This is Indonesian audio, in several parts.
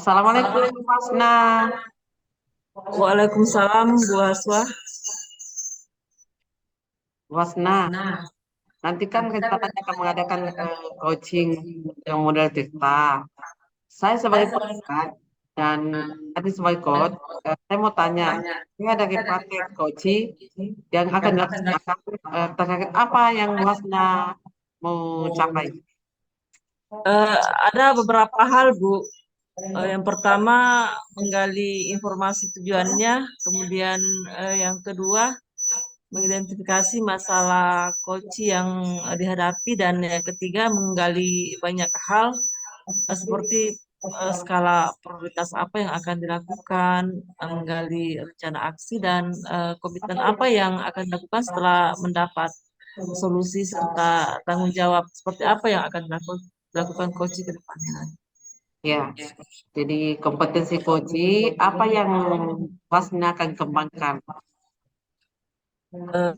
Assalamualaikum Masna. Waalaikumsalam Bu Haswa. Masna, nanti kan rencananya akan mengadakan coaching yang model TIFTA. Saya sebagai peserta dan nanti sebagai coach, saya mau tanya, ini ada paket coaching yang akan dilaksanakan terkait apa yang Masna mau capai? Eh, ada beberapa hal Bu. Yang pertama menggali informasi tujuannya, kemudian yang kedua mengidentifikasi masalah coach yang dihadapi, dan yang ketiga menggali banyak hal seperti skala prioritas apa yang akan dilakukan, menggali rencana aksi dan komitmen apa yang akan dilakukan setelah mendapat solusi serta tanggung jawab seperti apa yang akan dilakukan coach ke depannya. Ya, jadi kompetensi coaching apa yang Masna akan kembangkan? Eh,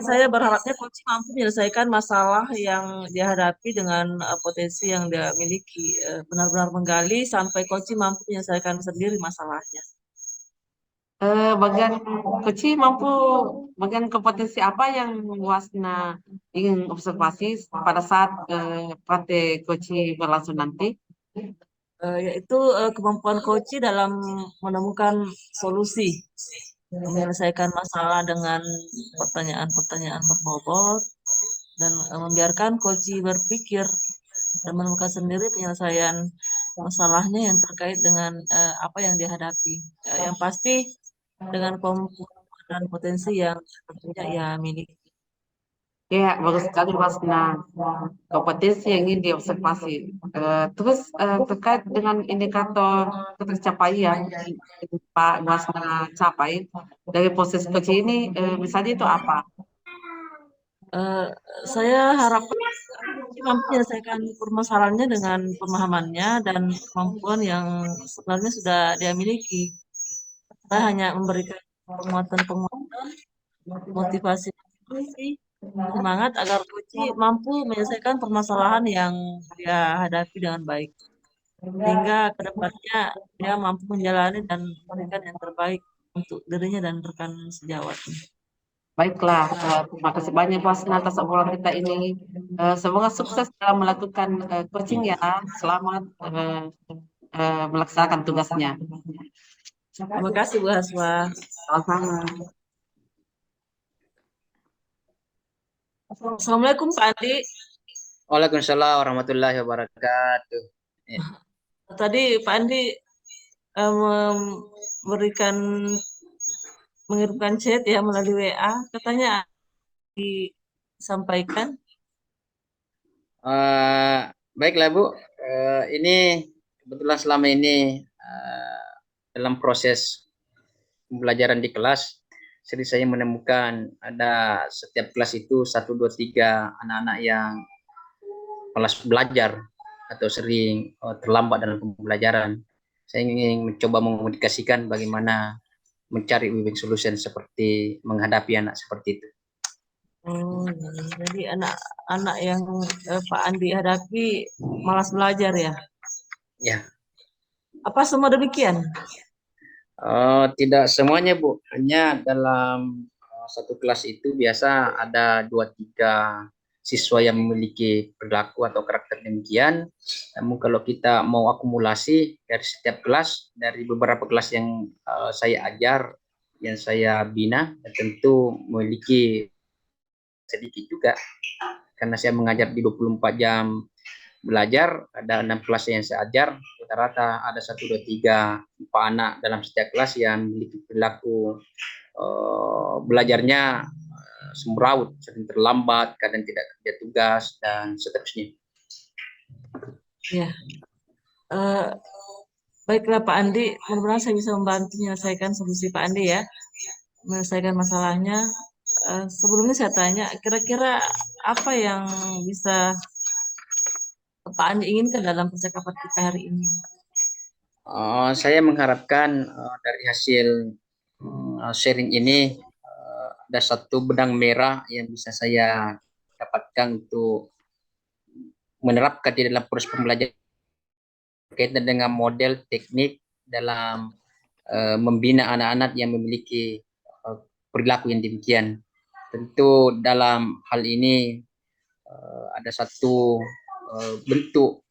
saya berharapnya coach mampu menyelesaikan masalah yang dihadapi dengan potensi yang dia miliki, benar-benar menggali sampai coach mampu menyelesaikan sendiri masalahnya. Bagian kecil mampu bagian kompetensi apa yang Wasna ingin observasi pada saat praktek coaching berlangsung nanti? Yaitu kemampuan coach dalam menemukan solusi, menyelesaikan masalah dengan pertanyaan-pertanyaan berbobot, dan membiarkan coach berpikir dan menemukan sendiri penyelesaian masalahnya yang terkait dengan apa yang dihadapi. Yang pasti dengan kemampuan dan potensi yang tentunya ia miliki. Ya, bagus sekali Wasna. Kompetensi yang ingin diobservasi. Terus terkait dengan indikator tercapaian yang Pak Wasna capai dari proses coaching ini, misalnya itu apa? Eh, saya harap mampu menyelesaikan permasalahannya dengan pemahamannya dan kemampuan yang sebenarnya sudah dia miliki. Saya hanya memberikan penguatan-penguatan, motivasi, semangat agar coach mampu menyelesaikan permasalahan yang dia hadapi dengan baik. Sehingga ke depannya dia mampu menjalani dan memberikan yang terbaik untuk dirinya dan rekan sejawatnya. Baiklah, terima kasih banyak Wasna atas obrolan kita ini. Semoga sukses dalam melakukan coaching ya. Selamat melaksanakan tugasnya. Terima kasih Bu Haswa. Sama-sama. Assalamualaikum Pak Andi. Waalaikumsalam warahmatullahi wabarakatuh. Ya. Tadi Pak Andi memberikan mengirimkan chat ya melalui WA, katanya disampaikan. Eh, Baiklah Bu, ini kebetulan selama ini dalam proses pembelajaran di kelas, sering saya menemukan ada setiap kelas itu satu, dua, tiga anak-anak yang malas belajar atau sering terlambat dalam pembelajaran. Saya ingin mencoba mengomunikasikan bagaimana mencari win-win solution seperti menghadapi anak seperti itu. Oh, jadi anak-anak yang Pak Andi hadapi malas belajar ya? Ya, Apa semua demikian? tidak semuanya Bu, hanya dalam satu kelas itu biasa ada dua tiga siswa yang memiliki perilaku atau karakter demikian. Namun kalau kita mau akumulasi dari setiap kelas, dari beberapa kelas yang saya ajar, yang saya bina, tentu memiliki sedikit juga karena saya mengajar di 24 jam belajar, ada 6 kelas yang saya ajar, rata-rata ada 1, 2, 3, 4 anak dalam setiap kelas yang memiliki perilaku belajarnya semeraut, sering terlambat, kadang tidak kerja tugas, dan seterusnya. Ya, eh, baiklah Pak Andi, mudah-mudahan saya bisa membantu menyelesaikan solusi Pak Andi ya, menyelesaikan masalahnya. Sebelumnya saya tanya, kira-kira apa yang bisa Pak Andi inginkan dalam percakapan kita hari ini? Saya mengharapkan dari hasil sharing ini ada satu benang merah yang bisa saya dapatkan untuk menerapkan di dalam proses pembelajaran berkaitan dengan model teknik dalam membina anak-anak yang memiliki perilaku yang demikian. Tentu dalam hal ini ada satu bentuk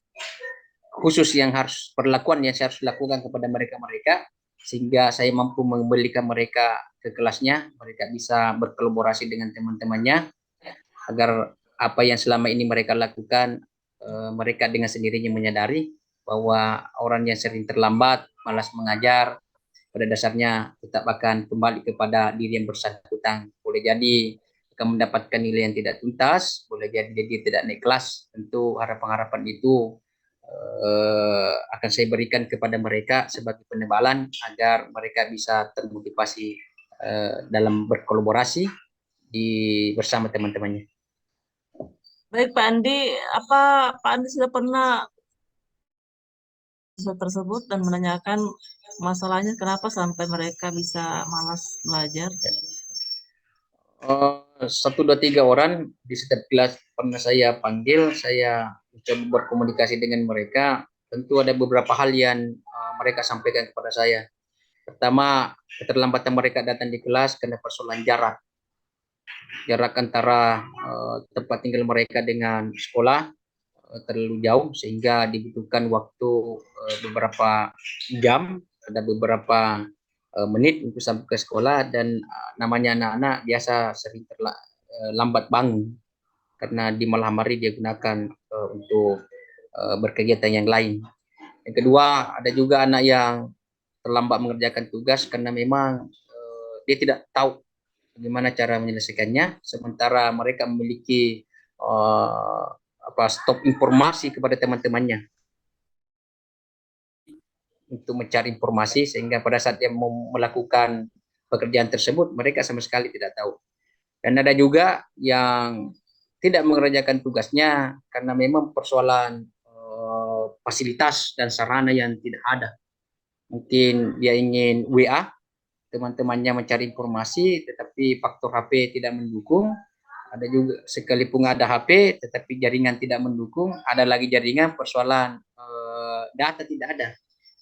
khusus yang harus perlakuan yang saya harus lakukan kepada mereka sehingga saya mampu memberikan mereka ke kelasnya, mereka bisa berkolaborasi dengan teman-temannya agar apa yang selama ini mereka lakukan, mereka dengan sendirinya menyadari bahwa orang yang sering terlambat, malas mengajar, pada dasarnya tetap akan kembali kepada diri yang bersangkutan. Boleh jadi akan mendapatkan nilai yang tidak tuntas, boleh jadi dia tidak naik kelas. Tentu harapan-harapan itu akan saya berikan kepada mereka sebagai penebalan agar mereka bisa termotivasi dalam berkolaborasi bersama teman-temannya. Baik Pak Andi, apa Pak Andi sudah pernah tersebut dan menanyakan masalahnya kenapa sampai mereka bisa malas belajar? Satu dua tiga orang di setiap kelas pernah saya panggil, saya coba berkomunikasi dengan mereka. Tentu ada beberapa hal yang mereka sampaikan kepada saya. Pertama, keterlambatan mereka datang di kelas karena persoalan jarak antara tempat tinggal mereka dengan sekolah terlalu jauh sehingga dibutuhkan waktu beberapa jam, ada beberapa menit untuk sampai ke sekolah, dan namanya anak-anak biasa sering lambat bangun karena di malam hari dia gunakan untuk berkegiatan yang lain. Yang kedua, ada juga anak yang terlambat mengerjakan tugas karena memang dia tidak tahu bagaimana cara menyelesaikannya, sementara mereka memiliki stok informasi kepada teman-temannya untuk mencari informasi, sehingga pada saat dia mau melakukan pekerjaan tersebut mereka sama sekali tidak tahu. Dan ada juga yang tidak mengerjakan tugasnya karena memang persoalan fasilitas dan sarana yang tidak ada. Mungkin dia ingin WA teman-temannya mencari informasi, tetapi faktor HP tidak mendukung. Ada juga sekalipun ada HP, tetapi jaringan tidak mendukung. Ada lagi jaringan persoalan data tidak ada.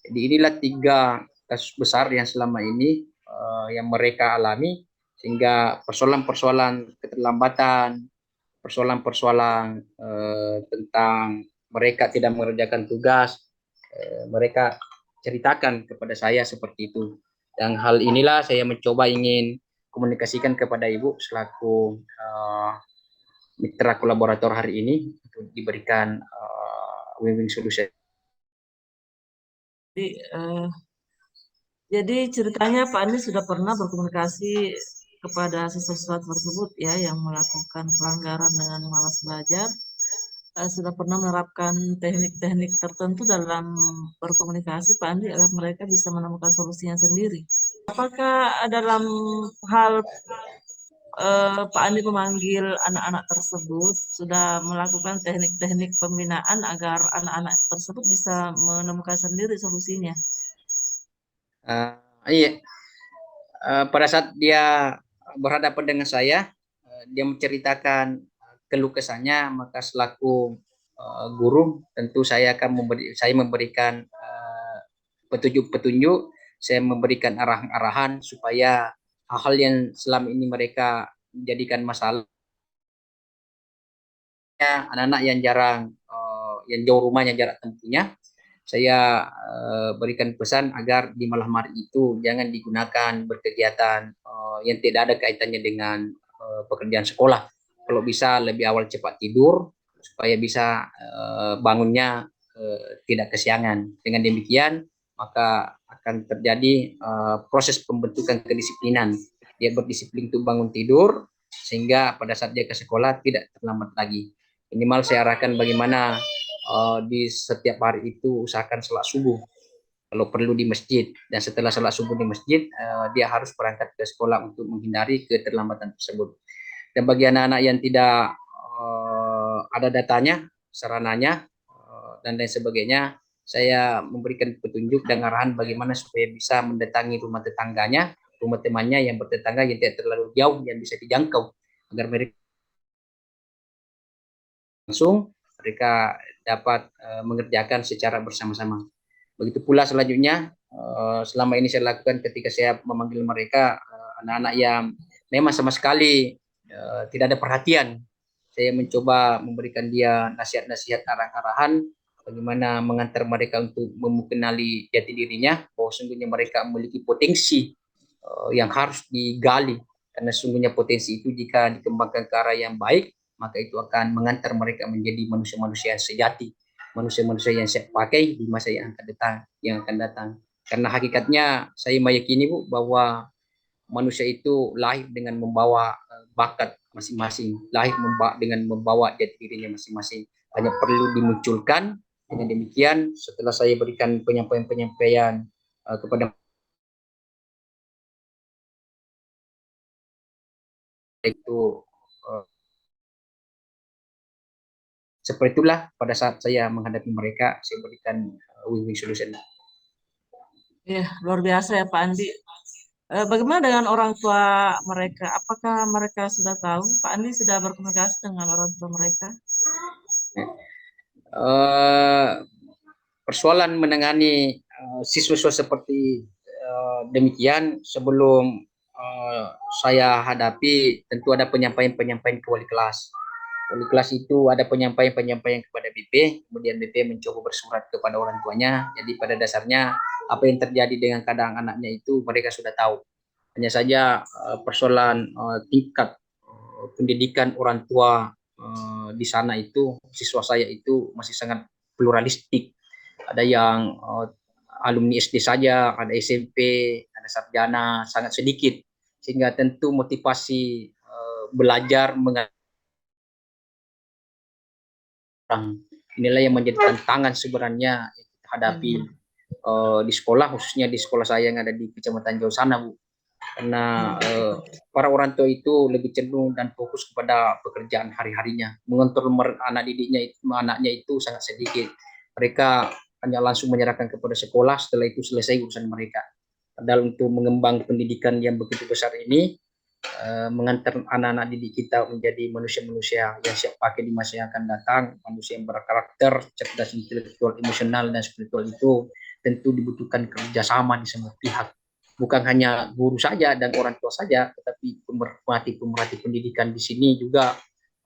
Jadi inilah 3 kasus besar yang selama ini yang mereka alami, sehingga persoalan-persoalan keterlambatan, persoalan-persoalan tentang mereka tidak mengerjakan tugas, mereka ceritakan kepada saya seperti itu. Dan hal inilah saya mencoba ingin komunikasikan kepada Ibu selaku mitra kolaborator hari ini untuk diberikan win-win solution. Jadi ceritanya Pak Andi sudah pernah berkomunikasi kepada siswa-siswa tersebut ya yang melakukan pelanggaran dengan malas belajar, sudah pernah menerapkan teknik-teknik tertentu dalam berkomunikasi Pak Andi agar mereka bisa menemukan solusinya sendiri. Apakah dalam hal Pak Andi memanggil anak-anak tersebut sudah melakukan teknik-teknik pembinaan agar anak-anak tersebut bisa menemukan sendiri solusinya? Iya, pada saat dia berhadapan dengan saya, dia menceritakan keluh kesahnya, maka selaku guru tentu saya akan memberikan petunjuk-petunjuk, saya memberikan arahan-arahan supaya hal-hal yang selama ini mereka menjadikan masalah, anak-anak yang yang jauh rumahnya jarak tempuhnya, saya berikan pesan agar di malam hari itu jangan digunakan berkegiatan yang tidak ada kaitannya dengan pekerjaan sekolah. Kalau bisa lebih awal cepat tidur supaya bisa bangunnya tidak kesiangan. Dengan demikian maka akan terjadi proses pembentukan kedisiplinan. Dia berdisiplin untuk bangun tidur sehingga pada saat dia ke sekolah tidak terlambat lagi. Minimal saya arahkan bagaimana di setiap hari itu usahakan sholat subuh kalau perlu di masjid, dan setelah sholat subuh di masjid dia harus berangkat ke sekolah untuk menghindari keterlambatan tersebut. Dan bagi anak-anak yang tidak ada datanya, sarananya dan lain sebagainya, saya memberikan petunjuk dan arahan bagaimana supaya bisa mendatangi rumah tetangganya, rumah temannya yang bertetangga yang tidak terlalu jauh yang bisa dijangkau, agar mereka langsung mereka dapat mengerjakan secara bersama-sama. Begitu pula selanjutnya, selama ini saya lakukan ketika saya memanggil mereka, anak-anak yang memang sama sekali tidak ada perhatian. Saya mencoba memberikan dia nasihat-nasihat, arah-arahan bagaimana mengantar mereka untuk mengenali jati dirinya, bahwa sungguhnya mereka memiliki potensi yang harus digali, karena sungguhnya potensi itu jika dikembangkan ke arah yang baik, maka itu akan mengantar mereka menjadi manusia-manusia yang sejati, manusia-manusia yang siap pakai di masa yang akan datang. Karena hakikatnya saya meyakini, Bu, bahwa manusia itu lahir dengan membawa bakat masing-masing, lahir dengan membawa jati dirinya masing-masing. Hanya perlu dimunculkan. Dengan demikian, setelah saya berikan penyampaian-penyampaian kepada itu, seperti itulah pada saat saya menghadapi mereka, saya berikan win-win solution. Ya, luar biasa ya Pak Andi. Bagaimana dengan orang tua mereka? Apakah mereka sudah tahu? Pak Andi sudah berkomunikasi dengan orang tua mereka? Persoalan menangani siswa-siswa seperti demikian, sebelum saya hadapi, tentu ada penyampaian-penyampaian ke wali kelas. Wali kelas itu ada penyampaian-penyampaian kepada BP, kemudian BP mencoba bersurat kepada orang tuanya. Jadi pada dasarnya apa yang terjadi dengan keadaan anaknya itu mereka sudah tahu. Hanya saja persoalan tingkat pendidikan orang tua di sana itu, siswa saya itu masih sangat pluralistik. Ada yang alumni SD saja, ada SMP, ada sarjana, sangat sedikit. Sehingga tentu motivasi belajar mengenai inilah yang menjadi tantangan sebenarnya yang kita hadapi di sekolah, khususnya di sekolah saya yang ada di Kecamatan Jauh sana, Bu. Karena para orang tua itu lebih cenderung dan fokus kepada pekerjaan hari-harinya, mengontrol anaknya itu sangat sedikit. Mereka hanya langsung menyerahkan kepada sekolah, setelah itu selesai urusan mereka. Padahal untuk mengembang pendidikan yang begitu besar ini, mengantar anak-anak didik kita menjadi manusia-manusia yang siap pakai di masa yang akan datang, manusia yang berkarakter, cerdas, intelektual, emosional, dan spiritual itu tentu dibutuhkan kerjasama di semua pihak. Bukan hanya guru saja dan orang tua saja, tetapi pemerhati pendidikan di sini juga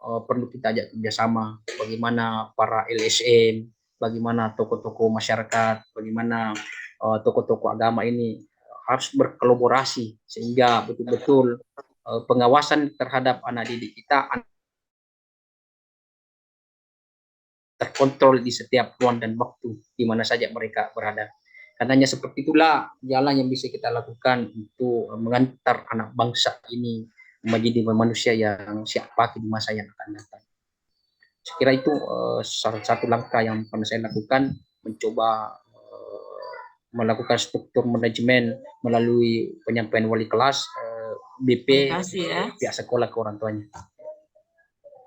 perlu kita ajak kerjasama. Bagaimana para LSM, bagaimana tokoh-tokoh masyarakat, bagaimana tokoh-tokoh agama ini harus berkolaborasi sehingga betul-betul pengawasan terhadap anak didik kita terkontrol di setiap ruang dan waktu di mana saja mereka berada. Karena seperti itulah jalan yang bisa kita lakukan untuk mengantar anak bangsa ini menjadi manusia yang siap pakai di masa yang akan datang. Saya kira itu salah satu langkah yang pernah saya lakukan, mencoba melakukan struktur manajemen melalui penyampaian wali kelas, BP, pihak sekolah ke orang tuanya.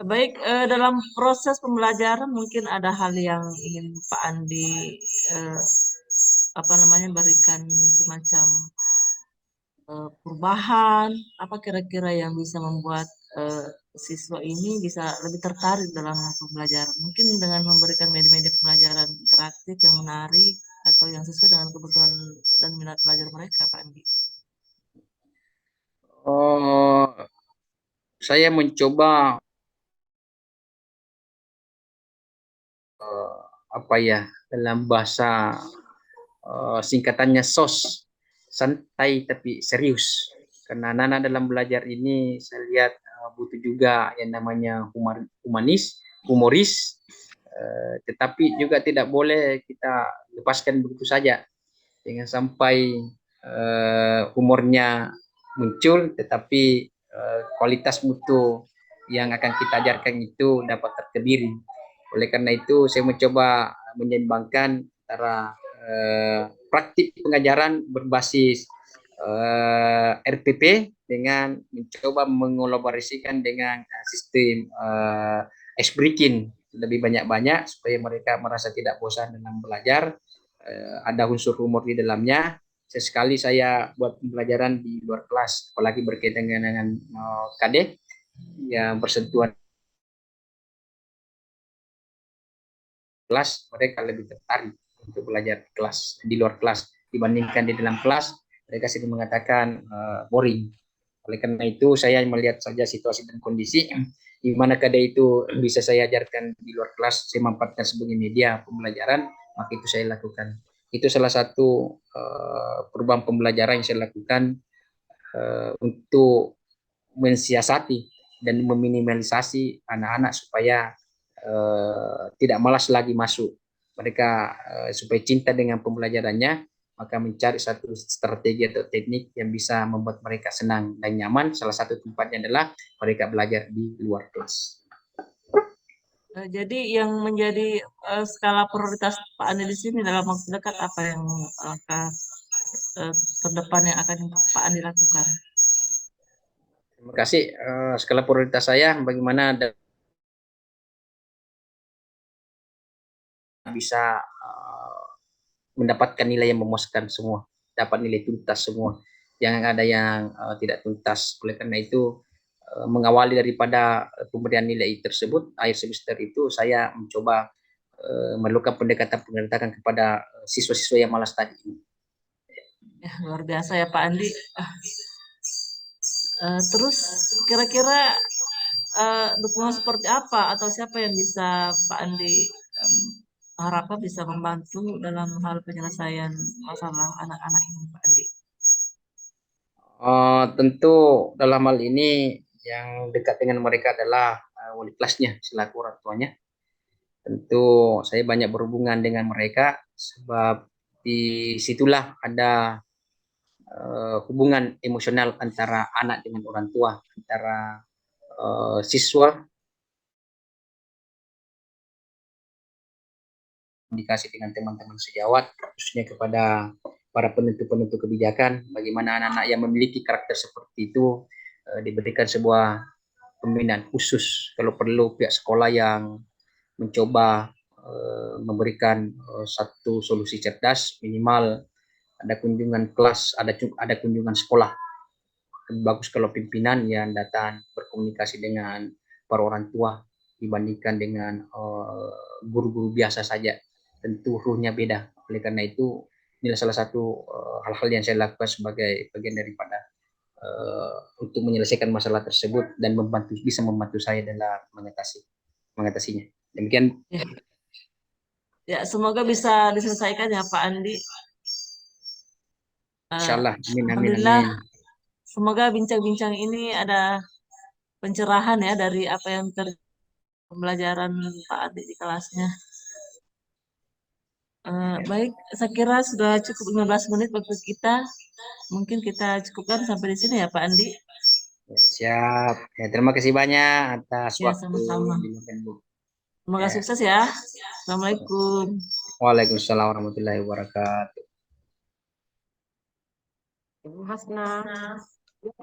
Baik, dalam proses pembelajaran mungkin ada hal yang ingin Pak Andi berikan semacam perubahan. Apa kira-kira yang bisa membuat siswa ini bisa lebih tertarik dalam pembelajaran? Mungkin dengan memberikan media-media pembelajaran interaktif yang menarik atau yang sesuai dengan kebutuhan dan minat belajar mereka, Pak Andi. Saya mencoba dalam bahasa singkatannya SOS, santai tapi serius. Karena anak-anak dalam belajar ini saya lihat butuh juga yang namanya humoris, tetapi juga tidak boleh kita lepaskan begitu saja. Jangan sampai humornya muncul, tetapi kualitas mutu yang akan kita ajarkan itu dapat terkebiri. Oleh karena itu, saya mencoba menyeimbangkan antara praktik pengajaran berbasis RPP dengan mencoba mengolaborasikan dengan sistem ice breaking lebih banyak-banyak supaya mereka merasa tidak bosan dalam belajar. Ada unsur humor di dalamnya. Sesekali saya buat pembelajaran di luar kelas, apalagi berkaitan dengan KD yang bersentuhan kelas, mereka lebih tertarik untuk belajar di kelas, di luar kelas dibandingkan di dalam kelas. Mereka sering mengatakan boring. Oleh karena itu saya melihat saja situasi dan kondisi di mana kada itu bisa saya ajarkan di luar kelas, saya manfaatkan sebagai media pembelajaran, maka itu saya lakukan. Itu salah satu perubahan pembelajaran yang saya lakukan untuk mensiasati dan meminimalisasi anak-anak supaya tidak malas lagi masuk. Mereka supaya cinta dengan pembelajarannya, maka mencari satu strategi atau teknik yang bisa membuat mereka senang dan nyaman. Salah satu tempatnya adalah mereka belajar di luar kelas. Jadi yang menjadi skala prioritas Pak Andi di sini dalam waktu dekat apa yang langkah terdepan yang akan Pak Andi lakukan? Terima kasih. Skala prioritas saya bagaimana bisa mendapatkan nilai yang memuaskan semua, dapat nilai tuntas semua. Jangan ada yang tidak tuntas. Oleh karena itu mengawali daripada pemberian nilai tersebut, akhir semester itu saya mencoba melakukan pendekatan kepada siswa-siswa yang malas tadi. Ya, luar biasa ya Pak Andi. Terus kira-kira dukungan seperti apa atau siapa yang bisa Pak Andi harapkan bisa membantu dalam hal penyelesaian masalah anak-anak ini Pak Andi? Tentu dalam hal ini yang dekat dengan mereka adalah wali kelasnya selaku orang tuanya. Tentu saya banyak berhubungan dengan mereka sebab di situlah ada hubungan emosional antara anak dengan orang tua, antara siswa, komunikasi dengan teman-teman sejawat, khususnya kepada para penentu-penentu kebijakan, bagaimana anak-anak yang memiliki karakter seperti itu diberikan sebuah pembinaan khusus, kalau perlu pihak sekolah yang mencoba memberikan satu solusi cerdas, minimal ada kunjungan kelas, ada kunjungan sekolah. Bagus kalau pimpinan yang datang berkomunikasi dengan para orang tua dibandingkan dengan guru-guru biasa saja. Tentu ruhnya beda. Oleh karena itu, inilah salah satu hal-hal yang saya lakukan sebagai bagian daripada untuk menyelesaikan masalah tersebut dan bisa membantu saya dalam mengatasinya. Demikian. Ya, semoga bisa diselesaikan ya Pak Andi. Insyaallah. Amin, amin, Alhamdulillah. amin. Semoga bincang-bincang ini ada pencerahan ya dari apa yang terjadi pembelajaran Pak Andi di kelasnya. Baik, saya kira sudah cukup 15 menit waktu kita. Mungkin kita cukupkan sampai di sini ya Pak Andi. Siap. Ya, terima kasih banyak atas Ya, waktu sama-sama. yang diberikan, Bu. Semoga sukses ya. Assalamualaikum. Waalaikumsalam warahmatullahi wabarakatuh. Ibu Hasna,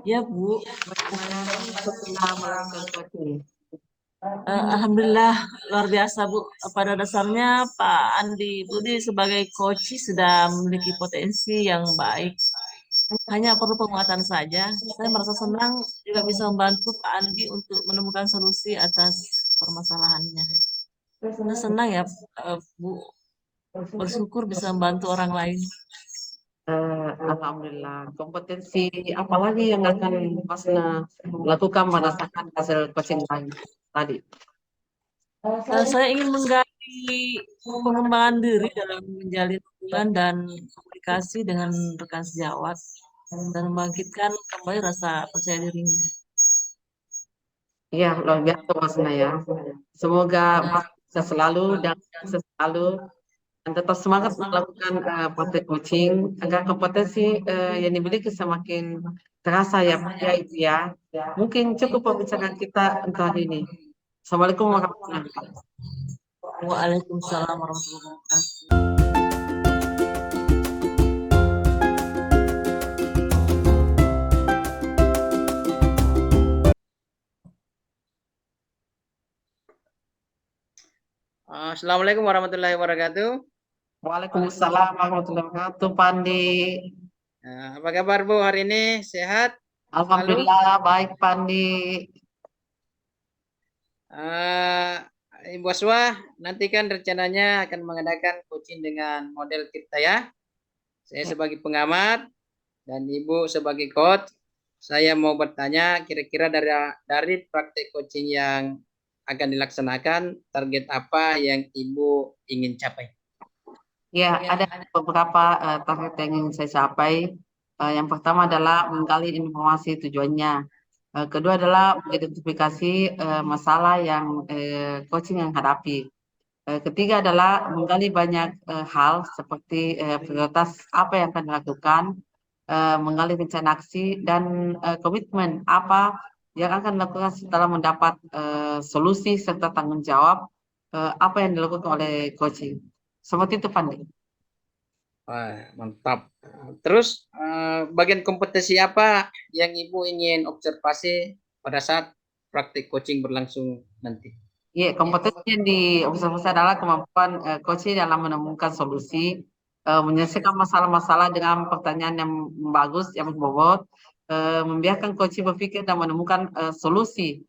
Ya Bu. bagaimana setelah melakukan coaching? Alhamdulillah luar biasa Bu. Pada dasarnya Pak Andi Budi sebagai coach sudah memiliki potensi yang baik. Hanya perlu penguatan saja. Saya merasa senang juga bisa membantu Pak Andi untuk menemukan solusi atas permasalahannya. Saya senang ya Bu, bersyukur bisa membantu orang lain. Alhamdulillah. Kompetensi apa lagi yang akan Hasna lakukan berdasarkan hasil coaching tadi? Saya ingin menggali pengembangan diri dalam menjalin hubungan dan komunikasi dengan rekan sejawat dan membangkitkan kembali rasa percaya dirinya. Ya, luar biasa Hasna ya. Semoga Mas bisa selalu dan bisa selalu dan tetap semangat melakukan praktek coaching agar kompetensi yang dimiliki semakin terasa ya Pak ya itu ya. Mungkin cukup pembicaraan kita untuk hari ini. Assalamualaikum warahmatullahi wabarakatuh. Waalaikumsalam warahmatullahi wabarakatuh. Assalamualaikum warahmatullahi wabarakatuh. Waalaikumsalam warahmatullahi wabarakatuh, Pandi. Apa kabar Bu hari ini? Sehat? Alhamdulillah baik, Pandi. Ibu Aswa, nanti kan rencananya akan mengadakan coaching dengan model Tirta ya. Saya Ya, sebagai pengamat dan Ibu sebagai coach. Saya mau bertanya kira-kira dari praktek coaching yang akan dilaksanakan, target apa yang Ibu ingin capai? ya, ada beberapa target yang ingin saya capai. Yang pertama adalah menggali informasi tujuannya. Kedua adalah mengidentifikasi masalah yang coaching yang hadapi. Ketiga adalah menggali banyak hal seperti prioritas apa yang akan dilakukan, menggali rencana aksi dan komitmen apa yang akan dilakukan setelah mendapat solusi serta tanggung jawab apa yang dilakukan oleh coaching. Seperti itu, Pandi. Wah, mantap. Terus bagian kompetensi apa yang Ibu ingin observasi pada saat praktik coaching berlangsung nanti? Ya, kompetensi yang diobservasi adalah kemampuan coaching dalam menemukan solusi, menyelesaikan masalah-masalah dengan pertanyaan yang bagus, yang berbobot, membiarkan coaching berpikir dan menemukan solusi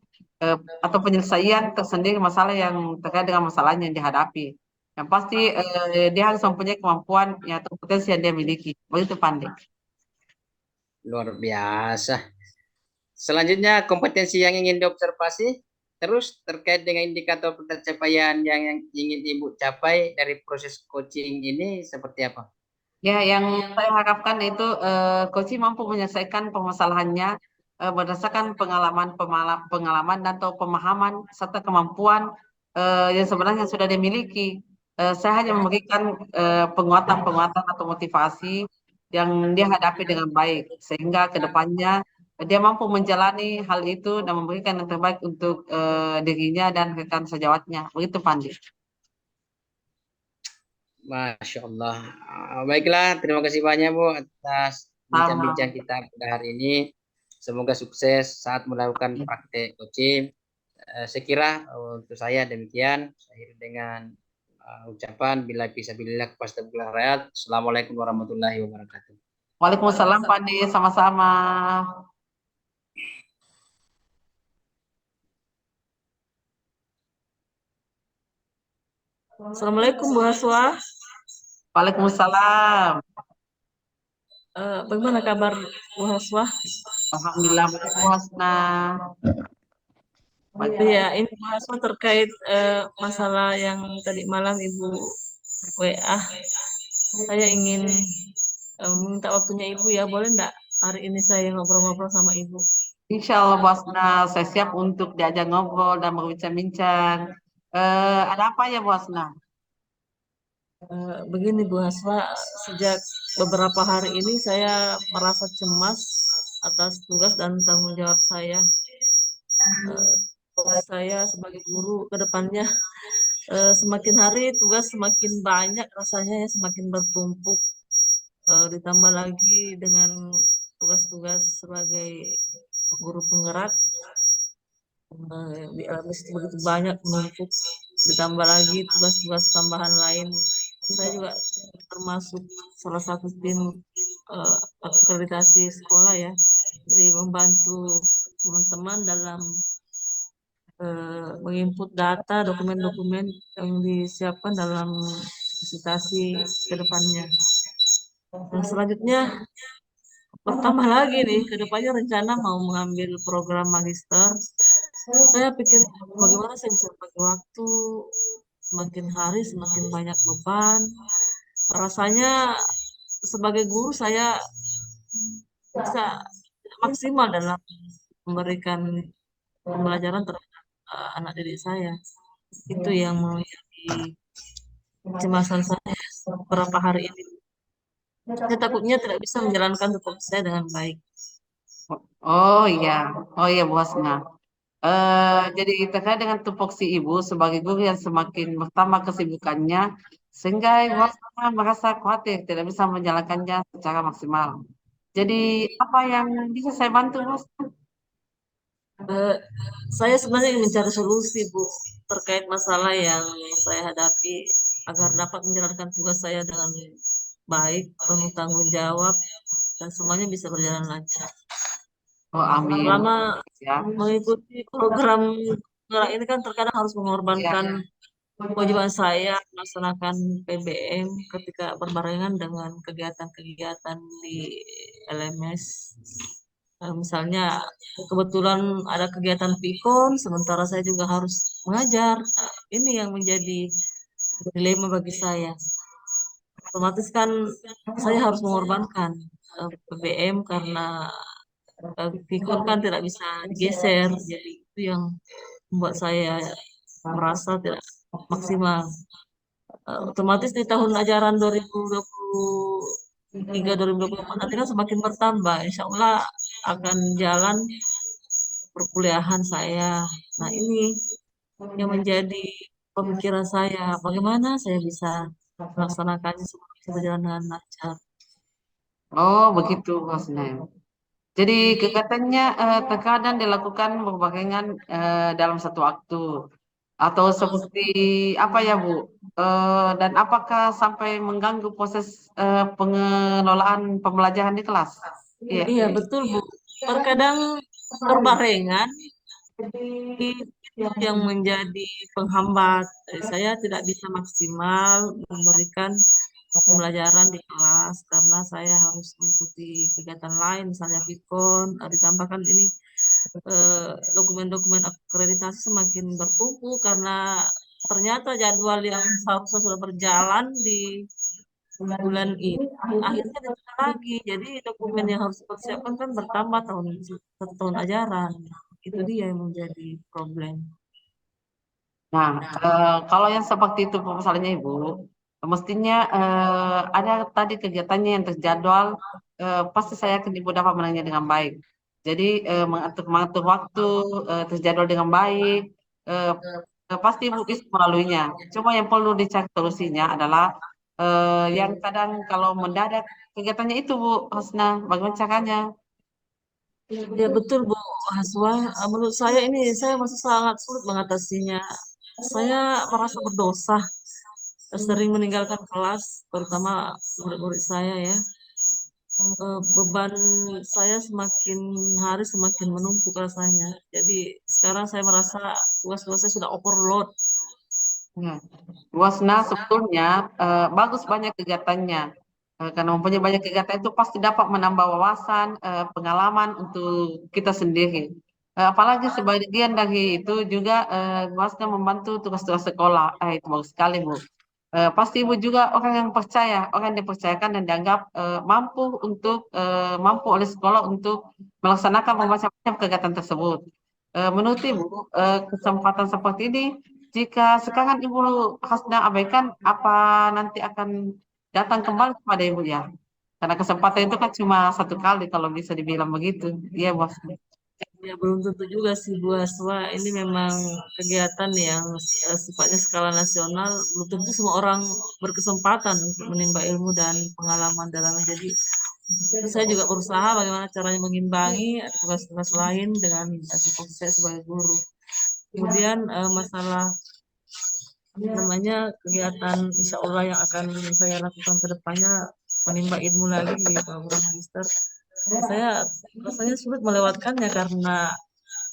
atau penyelesaian tersendiri masalah yang terkait dengan masalahnya yang dihadapi. Yang pasti dia harus mempunyai kemampuan atau kompetensi yang dia miliki. Begitu, Pandai. Luar biasa. Selanjutnya kompetensi yang ingin diobservasi terus terkait dengan indikator pencapaian yang ingin Ibu capai dari proses coaching ini seperti apa? Ya, yang saya harapkan itu coaching mampu menyelesaikan permasalahannya berdasarkan pengalaman atau pemahaman serta kemampuan yang sebenarnya sudah dimiliki. Saya hanya memberikan penguatan-penguatan atau motivasi yang dia hadapi dengan baik, sehingga ke depannya dia mampu menjalani hal itu dan memberikan yang terbaik untuk dirinya dan rekan sejawatnya. Begitu, Pandi. Masya Allah. Baiklah, terima kasih banyak Bu atas bincang-bincang Sama. kita pada hari ini. Semoga sukses saat melakukan praktek coaching. Saya kira untuk saya demikian. Saya akhiri dengan ucapan bila fisabilillah kepada rakyat. Assalamualaikum warahmatullahi wabarakatuh. Waalaikumsalam, Pandi. Sama-sama. Assalamualaikum Bu Haswa. Waalaikumsalam. Bagaimana kabar Bu Haswa? Alhamdulillah, baik, Bu Hasna. Ya, ini Bu Haswa terkait masalah yang tadi malam Ibu WA. Saya ingin minta waktunya Ibu ya, boleh enggak hari ini saya ngobrol-ngobrol sama Ibu? Insya Allah, Bu Hasna, saya siap untuk diajak ngobrol dan berbincang-bincang. Ada apa ya, Bu Hasna? Begini Bu Haswa, sejak beberapa hari ini saya merasa cemas atas tugas dan tanggung jawab saya. Saya sebagai guru ke depannya semakin hari tugas semakin banyak, rasanya ya, semakin bertumpuk. Ditambah lagi dengan tugas-tugas sebagai guru penggerak, di LMS begitu banyak menumpuk, ditambah lagi tugas-tugas tambahan lain. Saya juga termasuk salah satu tim akreditasi sekolah ya, jadi membantu teman-teman dalam menginput data dokumen-dokumen yang disiapkan dalam visitasi ke depannya. Nah, selanjutnya bertambah lagi nih, ke depannya rencana mau mengambil program magister. Saya pikir bagaimana saya bisa bagi waktu, semakin hari semakin banyak beban. Rasanya sebagai guru saya bisa maksimal dalam memberikan pembelajaran terhadap anak didik saya. Itu yang menjadi kecemasan saya beberapa hari ini. Saya takutnya tidak bisa menjalankan tugas saya dengan baik. Oh iya, Bu Hasna. Jadi terkait dengan tupoksi Ibu sebagai guru yang semakin bertambah kesibukannya, sehingga Ibu Hasna merasa khawatir tidak bisa menjalankannya secara maksimal. Jadi apa yang bisa saya bantu, Bu Hasna? Eh, saya sebenarnya ingin mencari solusi, Bu, terkait masalah yang saya hadapi agar dapat menjalankan tugas saya dengan baik, penuh tanggung jawab, dan semuanya bisa berjalan lancar. Oh, amin. Selama Ya. mengikuti program sekarang ini kan terkadang harus Ya. mengorbankan kewajiban saya melaksanakan PBM ketika berbarengan dengan kegiatan-kegiatan di LMS. Misalnya kebetulan ada kegiatan Pikon, sementara saya juga harus mengajar. Nah, ini yang menjadi dilema bagi saya. Otomatis kan saya harus mengorbankan PBM karena Pikon kan tidak bisa digeser. Jadi itu yang membuat saya merasa tidak maksimal. Otomatis di tahun ajaran 2023-2024 nanti kan semakin bertambah. Insya Allah akan jalan perkuliahan saya. Nah, ini yang menjadi pemikiran saya. Bagaimana saya bisa melaksanakannya semua bisa berjalan dengan lancar. Oh, begitu maksudnya. Jadi kegiatannya terkadang dilakukan berbarengan dalam satu waktu atau seperti apa ya Bu? Dan apakah sampai mengganggu proses pengelolaan pembelajaran di kelas? Iya. Iya, betul, Bu. Terkadang berbarengan itu yang menjadi penghambat. Saya tidak bisa maksimal memberikan pembelajaran di kelas karena saya harus mengikuti kegiatan lain, misalnya Pikon. Ditambahkan ini dokumen-dokumen akreditasi semakin bertumpuk karena ternyata jadwal yang seharusnya sudah berjalan di bulan ini akhirnya ditunda lagi. Jadi dokumen yang harus dipersiapkan kan bertambah satu tahun ajaran. Itu dia yang menjadi problem. Nah, kalau yang seperti itu misalnya Ibu, mestinya ada tadi kegiatannya yang terjadwal, pasti saya akan Ibu dapat menanya dengan baik. Jadi mengatur waktu, terjadwal dengan baik, eh, pasti Ibu bisa melaluinya. Cuma yang perlu dicari solusinya adalah yang kadang kalau mendadak kegiatannya itu Bu Husna, bagaimana caranya? Ya betul Bu Haswa. Menurut saya ini saya masih sangat sulit mengatasinya. Saya merasa berdosa sering meninggalkan kelas, terutama murid-murid saya ya. Beban saya semakin hari semakin menumpuk rasanya. Jadi sekarang saya merasa tugas-tugas saya sudah overload. Ya. Wasna sebetulnya bagus banyak kegiatannya. Karena mempunyai banyak kegiatan itu pasti dapat menambah wawasan, pengalaman untuk kita sendiri. Apalagi sebagian dari itu juga Wasna membantu tugas-tugas sekolah. Itu bagus sekali, Bu. Pasti Ibu juga orang yang percaya, orang yang dipercayakan dan dianggap mampu oleh sekolah untuk melaksanakan macam-macam kegiatan tersebut. Menurut Ibu, kesempatan seperti ini jika sekarang Ibu Hasna abaikan, apa nanti akan datang kembali kepada Ibu ya? Karena kesempatan itu kan cuma satu kali kalau bisa dibilang begitu. Iya, Bos. Ya belum tentu juga sih Bu Haswa. Ini memang kegiatan yang sifatnya skala nasional. Belum tentu semua orang berkesempatan untuk menimba ilmu dan pengalaman dalamnya. Jadi saya juga berusaha bagaimana caranya mengimbangi tugas-tugas lain dengan tugas saya sebagai guru. Kemudian masalah namanya kegiatan insya Allah yang akan saya lakukan ke depannya menimba ilmu lagi di program magister. Saya rasanya sulit melewatkannya karena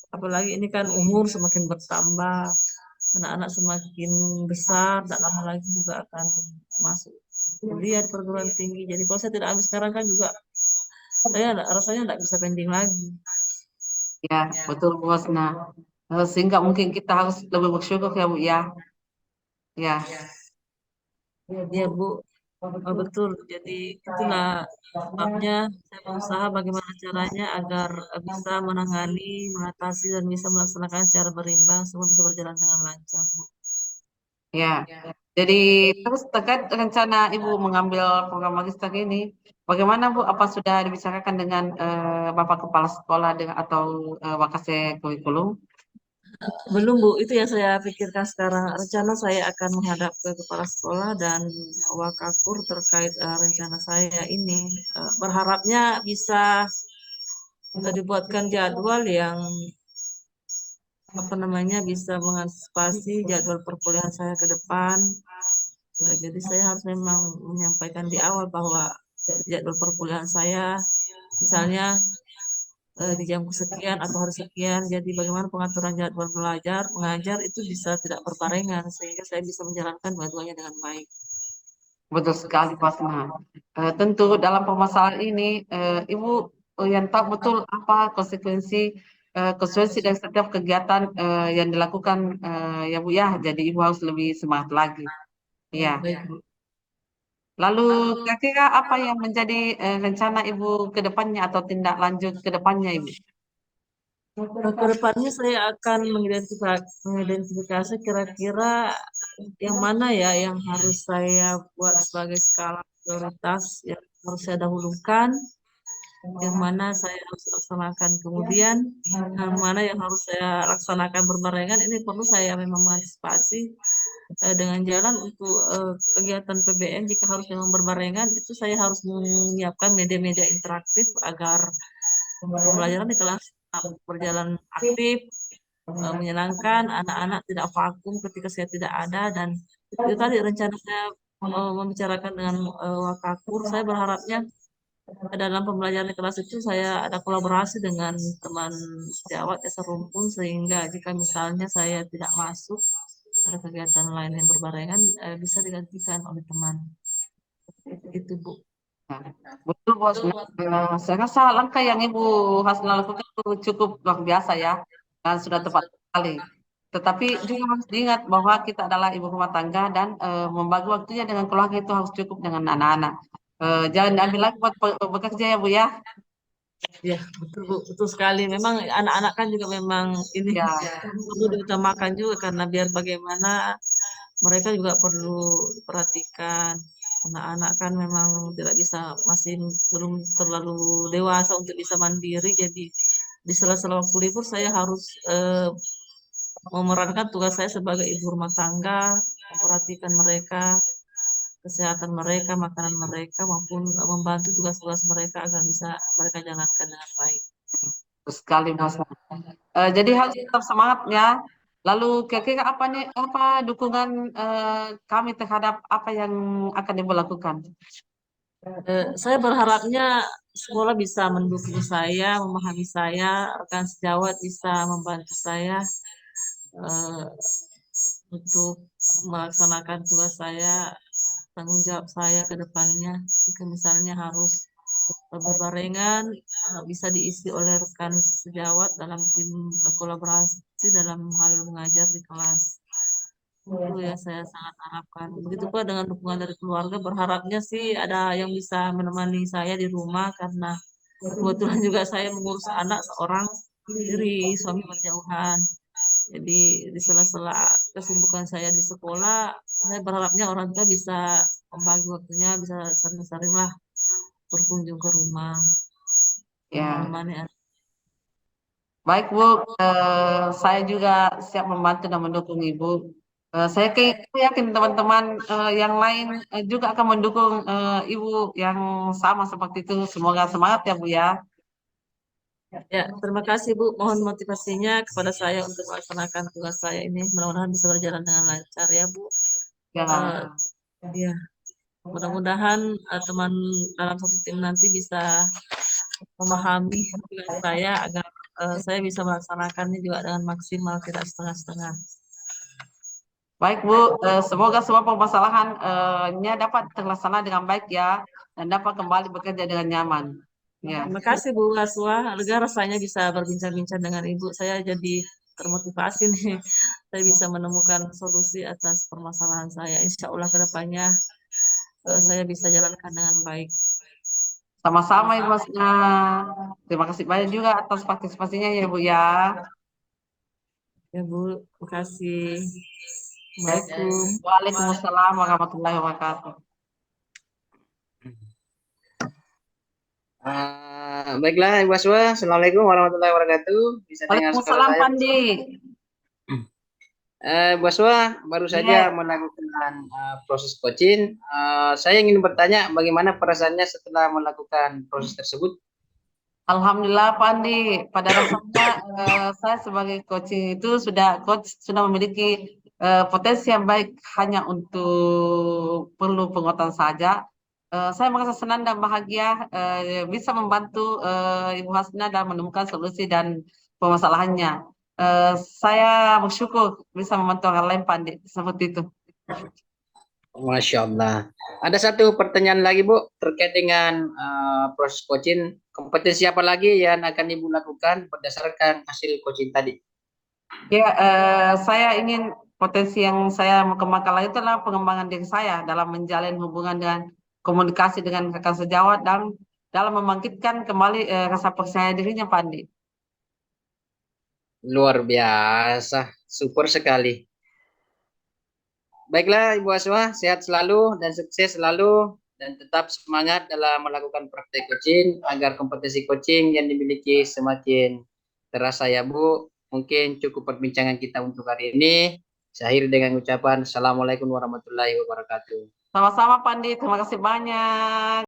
apalagi ini kan umur semakin bertambah, anak-anak semakin besar, tak lama lagi juga akan masuk kuliah di perguruan tinggi. Jadi kalau saya tidak ambil sekarang kan juga rasanya tidak bisa pending lagi. Ya, betul, Bos. Nah, sehingga mungkin kita harus lebih bersyukur ya, Bu ya. Ya, Ya Bu, betul. Jadi itulah sebabnya saya berusaha bagaimana caranya agar bisa menangani, mengatasi dan bisa melaksanakan secara berimbang semua bisa berjalan dengan lancar, Bu. ya. Jadi terus terkait rencana Ibu mengambil program magister ini, bagaimana Bu? Apa sudah dibicarakan dengan Bapak Kepala Sekolah dengan atau Wakase Kurikulum? Belum Bu, itu yang saya pikirkan sekarang. Rencana saya akan menghadap ke kepala sekolah dan wakakur terkait rencana saya ini. Berharapnya bisa dibuatkan jadwal yang apa namanya bisa mengantisipasi jadwal perkuliahan saya ke depan. Jadi saya harus memang menyampaikan di awal bahwa jadwal perkuliahan saya misalnya di jam sekian atau hari sekian. Jadi bagaimana pengaturan jadwal belajar, mengajar itu bisa tidak berbarengan sehingga saya bisa menjalankan dua-duanya dengan baik. Betul sekali, Fasna. Tentu dalam permasalahan ini, Ibu yang tahu betul apa konsekuensi dari setiap kegiatan yang dilakukan ya Bu ya. Jadi Ibu harus lebih semangat lagi. Ya. Baik, Bu. Lalu kira-kira apa yang menjadi rencana Ibu ke depannya atau tindak lanjut ke depannya Ibu? Ke depannya saya akan mengidentifikasi kira-kira yang mana ya yang harus saya buat sebagai skala prioritas yang harus saya dahulukan, yang mana saya harus laksanakan kemudian, yang mana yang harus saya laksanakan berbarengan. Ini perlu saya memang mengantisipasi dengan jalan untuk kegiatan PBM jika harus memang berbarengan itu saya harus menyiapkan media-media interaktif agar pembelajaran di kelas tetap berjalan aktif, menyenangkan, anak-anak tidak vakum ketika saya tidak ada dan itu tadi rencana saya membicarakan dengan Wakakur. Saya berharapnya dalam pembelajaran di kelas itu saya ada kolaborasi dengan teman sejawat ya serumpun sehingga jika misalnya saya tidak masuk ada kegiatan lain yang berbarengan bisa digantikan oleh teman. Itu Bu. Nah, betul Bos. Nah, saya rasa langkah yang Ibu Hasna lakukan itu cukup luar biasa ya, dan sudah tepat sekali. Tetapi juga harus diingat bahwa kita adalah ibu rumah tangga dan membagi waktunya dengan keluarga itu harus cukup dengan anak-anak. Jangan diambil lagi buat bekerja ya Bu ya. Ya, betul Bu, betul sekali. Memang anak-anak kan juga memang ini Ya, perlu diutamakan juga karena biar bagaimana mereka juga perlu diperhatikan. Anak-anak kan memang tidak bisa masih belum terlalu dewasa untuk bisa mandiri. Jadi di sela-sela waktu libur saya harus memerankan tugas saya sebagai ibu rumah tangga, memperhatikan mereka, kesehatan mereka, makanan mereka, maupun membantu tugas-tugas mereka agar bisa mereka jalankan dengan baik. betul sekali Mas. Jadi harus tetap semangat ya. Lalu kira-kira apa nih apa dukungan kami terhadap apa yang akan Ibu lakukan? Saya berharapnya sekolah bisa mendukung saya, memahami saya, rekan sejawat bisa membantu saya eh, untuk melaksanakan tugas saya, tanggung jawab saya ke depannya. Jika misalnya harus berbarengan, bisa diisi oleh rekan sejawat dalam tim kolaborasi dalam hal mengajar di kelas. Itu ya saya sangat harapkan. Begitu pula dengan dukungan dari keluarga, berharapnya sih ada yang bisa menemani saya di rumah karena kebetulan juga saya mengurus anak seorang dari suami berjauhan. Jadi di sela-sela kesibukan saya di sekolah, saya berharapnya orang tua bisa membagi waktunya, bisa sering-sering lah berkunjung ke rumah, Ya. menemani anak. Baik Bu, saya juga siap membantu dan mendukung Ibu. Saya yakin teman-teman yang lain juga akan mendukung Ibu yang sama seperti itu. Semoga semangat ya Bu ya. Ya, terima kasih Bu. Mohon motivasinya kepada saya untuk melaksanakan tugas saya ini. Mudah-mudahan bisa berjalan dengan lancar ya Bu. Eh, Ya, ya, mudah-mudahan teman dalam satu tim nanti bisa memahami tugas saya agar saya bisa melaksanakannya juga dengan maksimal, tidak setengah-setengah. baik Bu. Semoga semua permasalahannya dapat terlaksana dengan baik ya dan dapat kembali bekerja dengan nyaman. Ya, Terima kasih Bu Laswa. Lega rasanya bisa berbincang-bincang dengan Ibu. Saya jadi termotivasi nih. Saya bisa menemukan solusi atas permasalahan saya. Insya Allah ke depannya saya bisa jalankan dengan baik. sama-sama Ibu Masna. Terima kasih banyak juga atas partisipasinya ya Bu ya. Ya Bu, terima kasih. Baik. Assalamualaikum. Waalaikumsalam warahmatullahi wabarakatuh. Baiklah Ibu Aswa, Assalamualaikum warahmatullahi wabarakatuh. Bisa dengar suara Waalaikumsalam saya? Pandi. Bu Aswa baru saja Iya, melakukan proses coaching. Saya ingin bertanya bagaimana perasaannya setelah melakukan proses tersebut? Alhamdulillah Pandi. Pada dasarnya saya sebagai coaching itu coach sudah memiliki potensi yang baik hanya untuk perlu penguatan saja. Saya merasa senang dan bahagia bisa membantu Ibu Hasna dalam menemukan solusi dan permasalahannya. Eh, saya bersyukur bisa membantu orang lain, Pak Andi, seperti itu. Masya Allah. Ada satu pertanyaan lagi Bu terkait dengan proses coaching. Kompetensi apa lagi yang akan Ibu lakukan berdasarkan hasil coaching tadi? Ya, saya ingin potensi yang saya mau kembangkan lagi itu adalah pengembangan diri saya dalam menjalin hubungan dengan komunikasi dengan rekan sejawat dan dalam membangkitkan kembali rasa percaya dirinya, Pak Andi. Luar biasa, super sekali. Baiklah Ibu Aswa, sehat selalu dan sukses selalu dan tetap semangat dalam melakukan praktek coaching agar kompetensi coaching yang dimiliki semakin terasa ya Bu. Mungkin cukup perbincangan kita untuk hari ini. Saya akhiri dengan ucapan Assalamualaikum warahmatullahi wabarakatuh. Sama-sama, Pak Andi. Terima kasih banyak.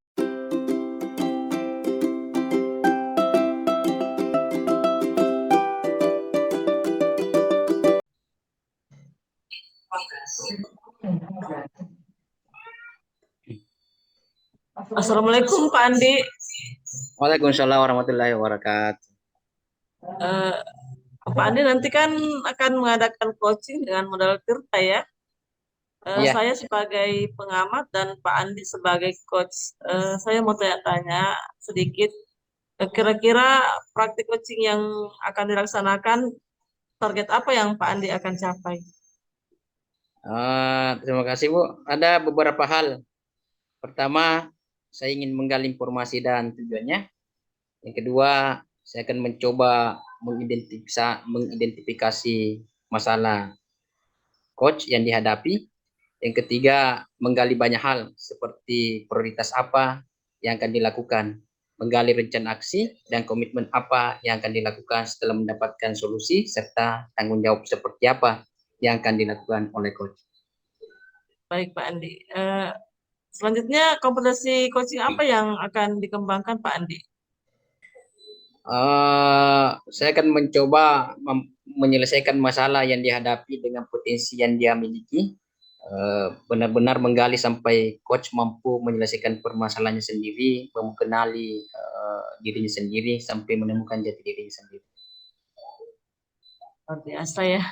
Assalamualaikum Pak Andi. Waalaikumsalam warahmatullahi wabarakatuh. Eh, Pak Andi nanti kan akan mengadakan coaching dengan modal Tirta ya. Iya. Saya sebagai pengamat dan Pak Andi sebagai coach, saya mau tanya-tanya sedikit. Kira-kira praktik coaching yang akan dilaksanakan, target apa yang Pak Andi akan capai? Terima kasih Bu. Ada beberapa hal. Pertama, saya ingin menggali informasi dan tujuannya. Yang kedua, saya akan mencoba mengidentifikasi masalah coach yang dihadapi. Yang ketiga, menggali banyak hal seperti prioritas apa yang akan dilakukan, menggali rencana aksi dan komitmen apa yang akan dilakukan setelah mendapatkan solusi serta tanggung jawab seperti apa yang akan dilakukan oleh coach. Baik Pak Andi. Selanjutnya kompetensi coaching apa yang akan dikembangkan Pak Andi? Saya akan mencoba menyelesaikan masalah yang dihadapi dengan potensi yang dia miliki. Benar-benar menggali sampai coach mampu menyelesaikan permasalahannya sendiri, mengenali dirinya sendiri sampai menemukan jati dirinya sendiri. Luar biasa ya.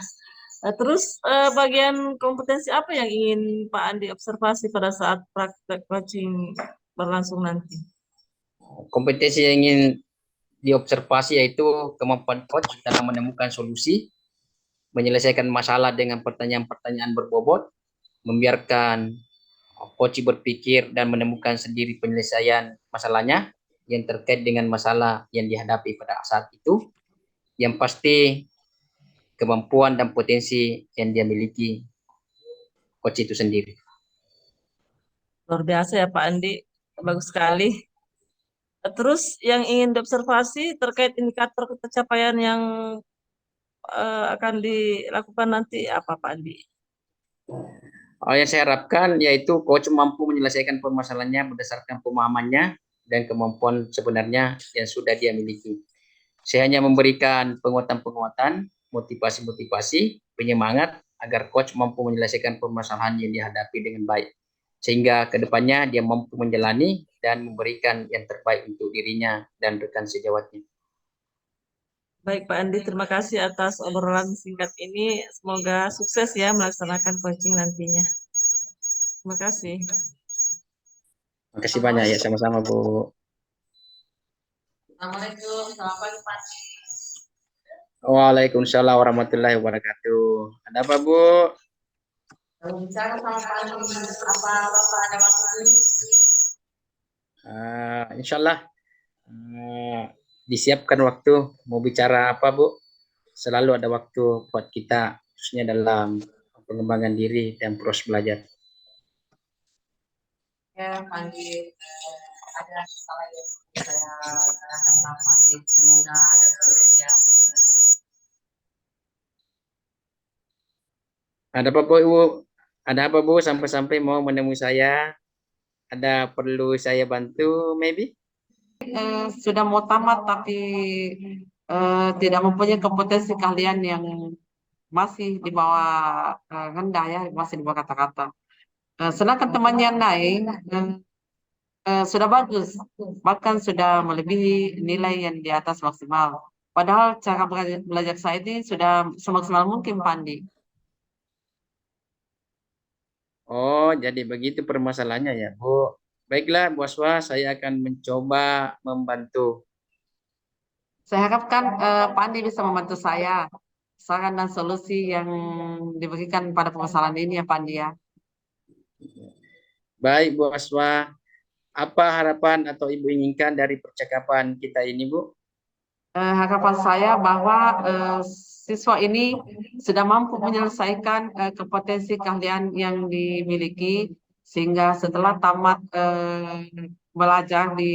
Terus bagian kompetensi apa yang ingin Pak Andi observasi pada saat praktek coaching berlangsung nanti? Kompetensi yang ingin diobservasi yaitu kemampuan coach dalam menemukan solusi, menyelesaikan masalah dengan pertanyaan-pertanyaan berbobot, membiarkan coach berpikir dan menemukan sendiri penyelesaian masalahnya yang terkait dengan masalah yang dihadapi pada saat itu. Yang pasti kemampuan dan potensi yang dia miliki coach itu sendiri. Luar biasa ya Pak Andi, bagus sekali. Terus yang ingin diobservasi terkait indikator pencapaian yang akan dilakukan nanti apa Pak Andi? Yang saya harapkan yaitu coach mampu menyelesaikan permasalahannya berdasarkan pemahamannya dan kemampuan sebenarnya yang sudah dia miliki. Saya hanya memberikan penguatan-penguatan, motivasi-motivasi, penyemangat agar coach mampu menyelesaikan permasalahan yang dihadapi dengan baik. Sehingga kedepannya dia mampu menjalani dan memberikan yang terbaik untuk dirinya dan rekan sejawatnya. Baik Pak Andi, terima kasih atas obrolan singkat ini. Semoga sukses ya melaksanakan coaching nantinya. Terima kasih. Terima kasih banyak ya, sama-sama Bu. Assalamualaikum, selamat pagi Pak. Waalaikumsalam warahmatullahi wabarakatuh. Ada apa Bu? Bicara sama Pak Andi, apa Bapak ada waktu? Insya Allah disiapkan waktu mau bicara apa Bu? Selalu ada waktu buat kita khususnya dalam pengembangan diri dan proses belajar. Ya, Pak Andi, ada masalah yang saya tanyakan sama Pak Andi. Semoga ada solusinya. Ada apa Bu? Ada apa Bu sampai-sampai mau menemui saya? Ada perlu saya bantu maybe? Sudah mau tamat tapi tidak mempunyai kompetensi kalian yang masih di bawah rendah ya, masih di bawah kata-kata. Sedangkan temannya naik, sudah bagus, bahkan sudah melebihi nilai yang di atas maksimal. Padahal cara belajar saya ini sudah semaksimal mungkin, Pandi. Oh, jadi begitu permasalahannya ya, Bu. Baiklah, Bu Aswa, saya akan mencoba membantu. Saya harapkan Pandi bisa membantu saya saran dan solusi yang diberikan pada permasalahan ini ya, Pandi ya. Baik, Bu Aswa. Apa harapan atau Ibu inginkan dari percakapan kita ini, Bu? Harapan saya bahwa siswa ini sudah mampu menyelesaikan kompetensi keahlian yang dimiliki sehingga setelah tamat belajar di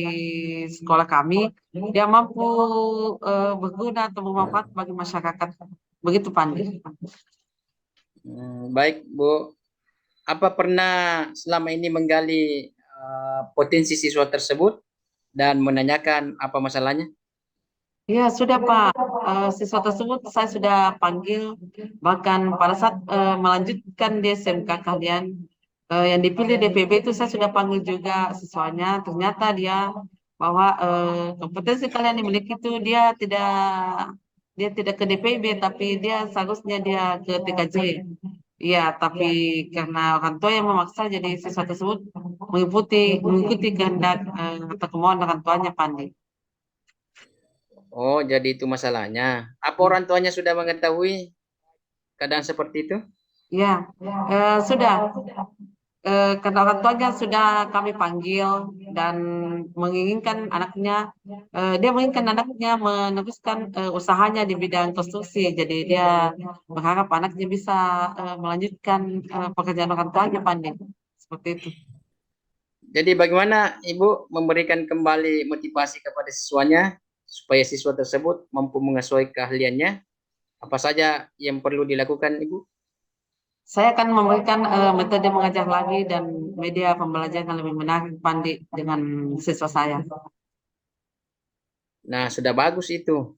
sekolah kami, dia mampu berguna atau bermanfaat bagi masyarakat. Begitu, Pandi. Baik, Bu. Apa pernah selama ini menggali potensi siswa tersebut dan menanyakan apa masalahnya? Ya, sudah Pak. Siswa tersebut saya sudah panggil, bahkan pada saat melanjutkan di SMK kalian, yang dipilih DPB itu saya sudah panggil juga siswanya. Ternyata dia bahwa kompetensi kalian dimiliki itu dia tidak ke DPB, tapi dia seharusnya dia ke TKJ. Iya, tapi karena orang tua yang memaksa, jadi siswa tersebut mengikuti kehendak atau kemauan orang tuanya, Pandi. Oh, jadi itu masalahnya. Apa orang tuanya sudah mengetahui keadaan seperti itu? Ya, sudah. Karena orang tuanya sudah kami panggil dan menginginkan anaknya, dia menginginkan anaknya meneruskan usahanya di bidang konstruksi. Jadi dia berharap anaknya bisa melanjutkan pekerjaan orang tuanya, Pandai. Seperti itu. Jadi bagaimana Ibu memberikan kembali motivasi kepada siswanya supaya siswa tersebut mampu mengesuai keahliannya? Apa saja yang perlu dilakukan, Ibu? Saya akan memberikan metode mengajar lagi dan media pembelajaran yang lebih menarik, Pandai, dengan siswa saya. Nah, sudah bagus itu.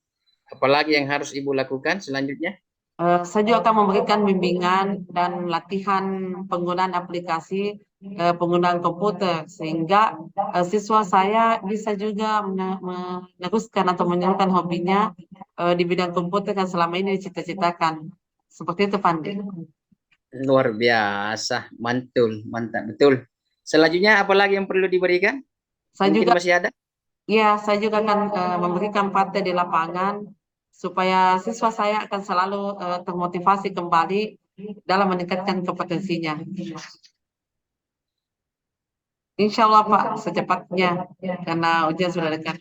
Apalagi yang harus Ibu lakukan selanjutnya? Saya juga akan memberikan bimbingan dan latihan penggunaan aplikasi, penggunaan komputer, sehingga siswa saya bisa juga meneruskan atau menyalurkan hobinya di bidang komputer yang selama ini dicita-citakan. Seperti itu, Pandi. Luar biasa, mantul, mantap, betul. Selanjutnya, apalagi yang perlu diberikan? Saya Mungkin juga, masih ada? ya, saya juga akan memberikan praktek di lapangan supaya siswa saya akan selalu termotivasi kembali dalam meningkatkan kompetensinya. Insya Allah Pak, secepatnya karena ujian sudah dekat.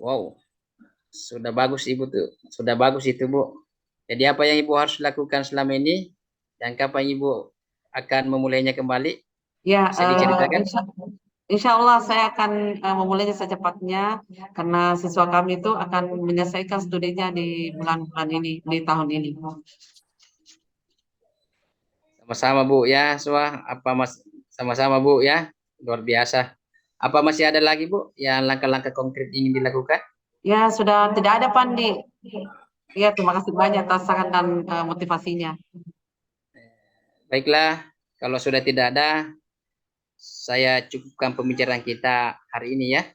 Wow, sudah bagus Ibu tuh. Sudah bagus itu, Bu. Jadi apa yang Ibu harus lakukan selama ini? Dan kapan Ibu akan memulainya kembali? Ya, Bisa diceritakan? insya Allah saya akan memulainya secepatnya karena siswa kami itu akan menyelesaikan studinya di bulan-bulan ini, di tahun ini. Sama-sama Bu ya, Swa. Apa Mas sama-sama Bu ya. Luar biasa. Apa masih ada lagi Bu yang langkah-langkah konkret ingin dilakukan? Ya, sudah tidak ada Pandi. Ya, terima kasih banyak atas saran dan motivasinya. Baiklah, kalau sudah tidak ada, saya cukupkan pembicaraan kita hari ini ya.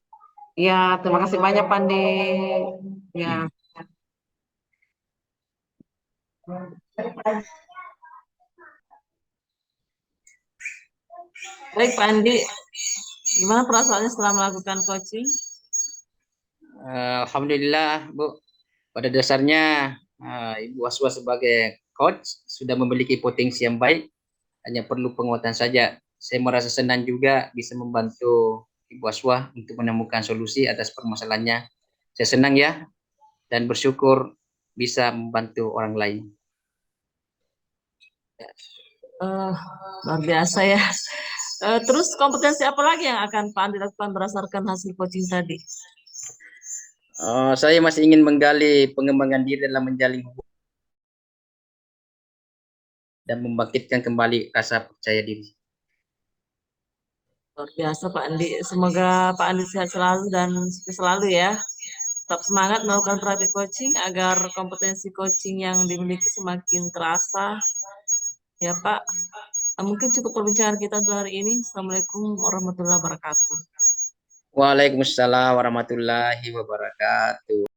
Ya, terima kasih banyak Pandi. Ya. Baik, Pak Andi, gimana perasaannya setelah melakukan coaching? Alhamdulillah Bu, pada dasarnya Ibu Aswa sebagai coach sudah memiliki potensi yang baik, hanya perlu penguatan saja. Saya merasa senang juga bisa membantu Ibu Aswa untuk menemukan solusi atas permasalahannya. Saya senang ya dan bersyukur bisa membantu orang lain. Luar biasa ya. Terus kompetensi apa lagi yang akan Pak Andi lakukan berdasarkan hasil coaching tadi? Saya masih ingin menggali pengembangan diri dalam menjalin hubungan dan membangkitkan kembali rasa percaya diri. Luar biasa Pak Andi. Semoga Pak Andi sehat selalu dan sukses selalu ya. Tetap semangat melakukan praktik coaching agar kompetensi coaching yang dimiliki semakin terasa. Ya Pak. Mungkin cukup perbincangan kita untuk hari ini. Assalamualaikum warahmatullahi wabarakatuh. Waalaikumsalam warahmatullahi wabarakatuh.